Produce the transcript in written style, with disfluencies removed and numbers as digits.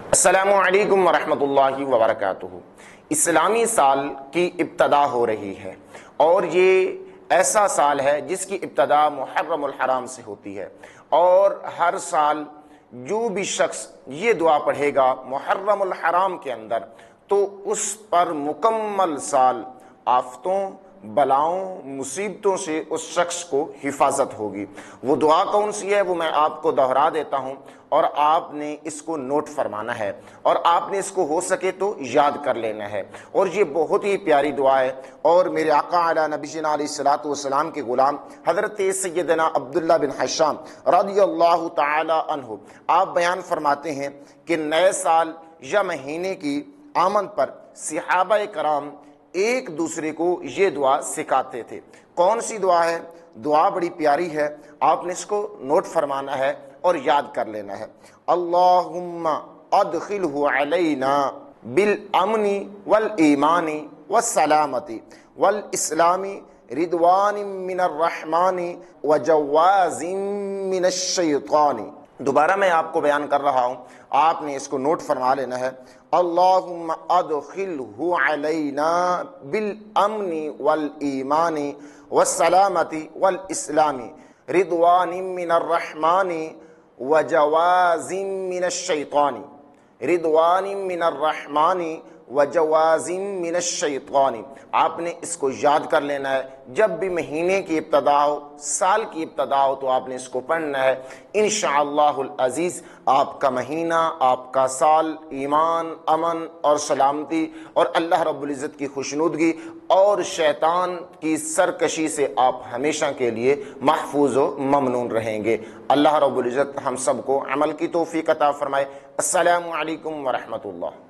السلام علیکم ورحمۃ اللہ وبرکاتہ۔ اسلامی سال کی ابتدا ہو رہی ہے اور یہ ایسا سال ہے جس کی ابتدا محرم الحرام سے ہوتی ہے، اور ہر سال جو بھی شخص یہ دعا پڑھے گا محرم الحرام کے اندر تو اس پر مکمل سال آفتوں، بلاؤں، مصیبتوں سے اس شخص کو حفاظت ہوگی۔ وہ دعا کون سی ہے وہ میں آپ کو دہرا دیتا ہوں، اور آپ نے اس کو نوٹ فرمانا ہے اور آپ نے اس کو ہو سکے تو یاد کر لینا ہے۔ اور یہ بہت ہی پیاری دعا ہے، اور میرے آقا علی نبینا علیہ الصلوۃ والسلام کے غلام حضرت سیدنا عبداللہ بن حشام رضی اللہ تعالی عنہ آپ بیان فرماتے ہیں کہ نئے سال یا مہینے کی آمد پر صحابہ کرام ایک دوسرے کو یہ دعا سکھاتے تھے۔ کون سی دعا ہے؟ دعا بڑی پیاری ہے، آپ نے اس کو نوٹ فرمانا ہے اور یاد کر لینا ہے۔ اللہم ادخلہ علینا بالامن والایمان والسلامت والاسلام رضوان من الرحمن وجواز من الشیطان۔ دوبارہ میں آپ کو بیان کر رہا ہوں، آپ نے اس کو نوٹ فرما لینا ہے۔ اللہم ادخلہ علینا بالامن والایمان والسلامت والاسلام رضوان من الرحمن وجواز من الشیطان، رضوان من الرحمن وجواز من الشیطان۔ آپ نے اس کو یاد کر لینا ہے، جب بھی مہینے کی ابتدا ہو، سال کی ابتدا ہو تو آپ نے اس کو پڑھنا ہے۔ انشاءاللہ العزیز آپ کا مہینہ، آپ کا سال ایمان، امن اور سلامتی اور اللہ رب العزت کی خوشنودگی اور شیطان کی سرکشی سے آپ ہمیشہ کے لیے محفوظ و ممنون رہیں گے۔ اللہ رب العزت ہم سب کو عمل کی توفیق عطا فرمائے۔ السلام علیکم ورحمۃ اللہ۔